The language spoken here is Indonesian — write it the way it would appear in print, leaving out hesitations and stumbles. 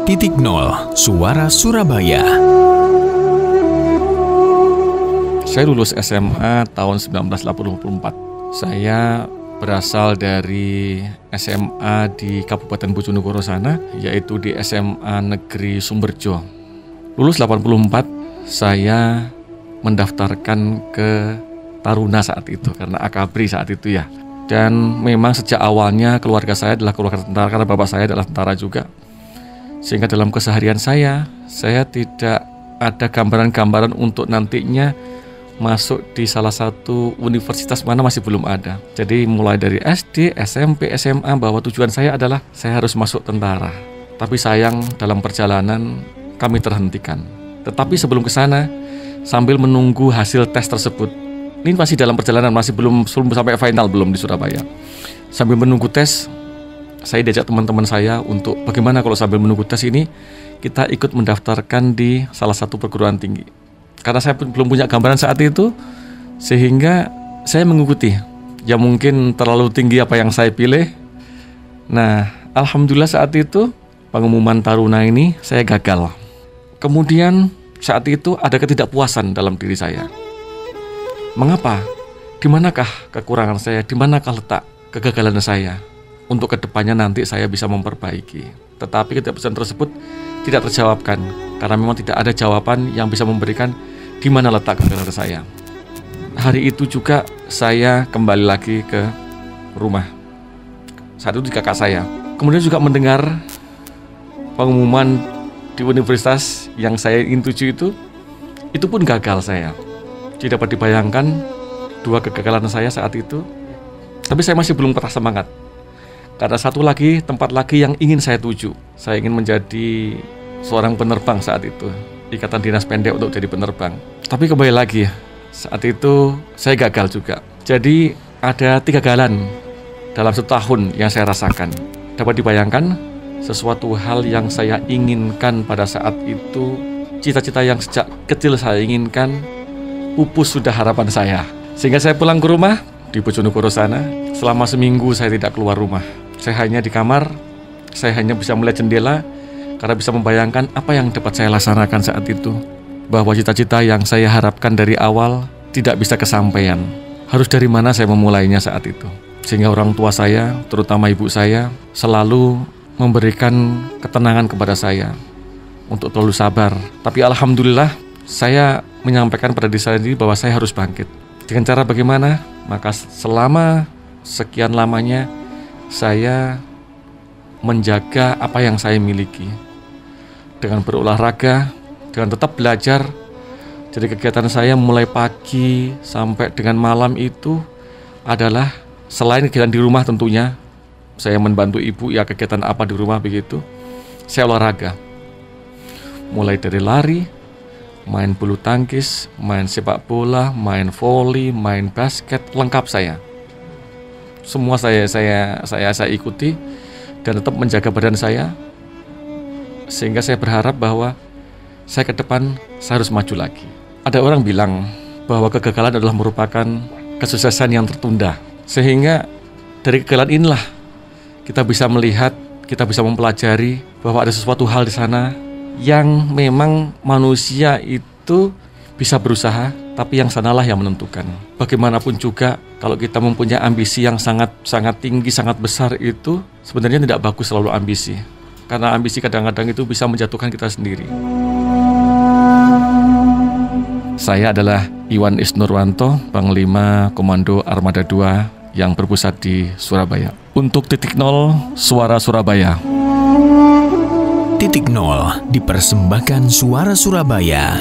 Titik Nol, Suara Surabaya. Saya lulus SMA tahun 1984. Saya berasal dari SMA di Kabupaten Bojonegoro sana, yaitu di SMA Negeri Sumberjo. Lulus 84, saya mendaftarkan ke Taruna saat itu, karena Akabri saat itu ya. Dan memang sejak awalnya keluarga saya adalah keluarga tentara, karena bapak saya adalah tentara juga. Sehingga dalam keseharian saya tidak ada gambaran-gambaran untuk nantinya masuk di salah satu universitas mana, masih belum ada. Jadi mulai dari SD, SMP, SMA bahwa tujuan saya adalah saya harus masuk tentara. Tapi sayang dalam perjalanan kami terhentikan. Tetapi sebelum ke sana, sambil menunggu hasil tes tersebut, ini masih dalam perjalanan, masih belum sampai final, belum di Surabaya. Sambil menunggu tes, saya diajak teman-teman saya untuk bagaimana kalau sambil menunggu tes ini kita ikut mendaftarkan di salah satu perguruan tinggi. Karena saya belum punya gambaran saat itu, sehingga saya mengikuti. Ya mungkin terlalu tinggi apa yang saya pilih. Nah, alhamdulillah saat itu pengumuman Taruna ini saya gagal. Kemudian saat itu ada ketidakpuasan dalam diri saya. Mengapa? Di manakah kekurangan saya? Di manakah letak kegagalan saya? Untuk kedepannya nanti saya bisa memperbaiki. Tetapi ketidakpuasan tersebut tidak terjawabkan, karena memang tidak ada jawaban yang bisa memberikan di mana letak kegagalan saya. Hari itu juga saya kembali lagi ke rumah. Saat itu di kakak saya. Kemudian juga mendengar pengumuman di universitas yang saya ingin tuju itu pun gagal saya. Tidak dapat dibayangkan dua kegagalan saya saat itu. Tapi saya masih belum patah semangat. Karena satu lagi, tempat lagi yang ingin saya tuju. Saya ingin menjadi seorang penerbang saat itu. Ikatan dinas pendek untuk jadi penerbang. Tapi kembali lagi, saat itu saya gagal juga. Jadi ada 3 kegagalan dalam setahun yang saya rasakan. Dapat dibayangkan, sesuatu hal yang saya inginkan pada saat itu, cita-cita yang sejak kecil saya inginkan, pupus sudah harapan saya. Sehingga saya pulang ke rumah di Bojonegoro sana. Selama seminggu saya tidak keluar rumah. Saya hanya di kamar, saya hanya bisa melihat jendela, karena bisa membayangkan apa yang dapat saya laksanakan saat itu. Bahwa cita-cita yang saya harapkan dari awal tidak bisa kesampaian. Harus dari mana saya memulainya saat itu. Sehingga orang tua saya, terutama ibu saya, selalu memberikan ketenangan kepada saya untuk terlalu sabar. Tapi alhamdulillah saya menyampaikan pada diri saya sendiri bahwa saya harus bangkit. Dengan cara bagaimana? Maka selama sekian lamanya saya menjaga apa yang saya miliki. Dengan berolahraga, dengan tetap belajar. Jadi kegiatan saya mulai pagi sampai dengan malam itu adalah selain kegiatan di rumah tentunya, saya membantu ibu ya kegiatan apa di rumah begitu, saya olahraga. Mulai dari lari, main bulu tangkis, main sepak bola, main voli, main basket, lengkap saya. Semua saya ikuti dan tetap menjaga badan saya. Sehingga saya berharap bahwa saya ke depan saya harus maju lagi. Ada orang bilang bahwa kegagalan adalah merupakan kesuksesan yang tertunda. Sehingga dari kegagalan inilah kita bisa melihat, kita bisa mempelajari bahwa ada sesuatu hal di sana yang memang manusia itu bisa berusaha, tapi yang sanalah yang menentukan. Bagaimanapun juga kalau kita mempunyai ambisi yang sangat tinggi, sangat besar itu sebenarnya tidak bagus selalu ambisi. Karena ambisi kadang-kadang itu bisa menjatuhkan kita sendiri. Saya adalah Iwan Isnurwanto, Panglima Komando Armada 2 yang berpusat di Surabaya. Untuk Titik Nol, Suara Surabaya. Titik Nol dipersembahkan Suara Surabaya.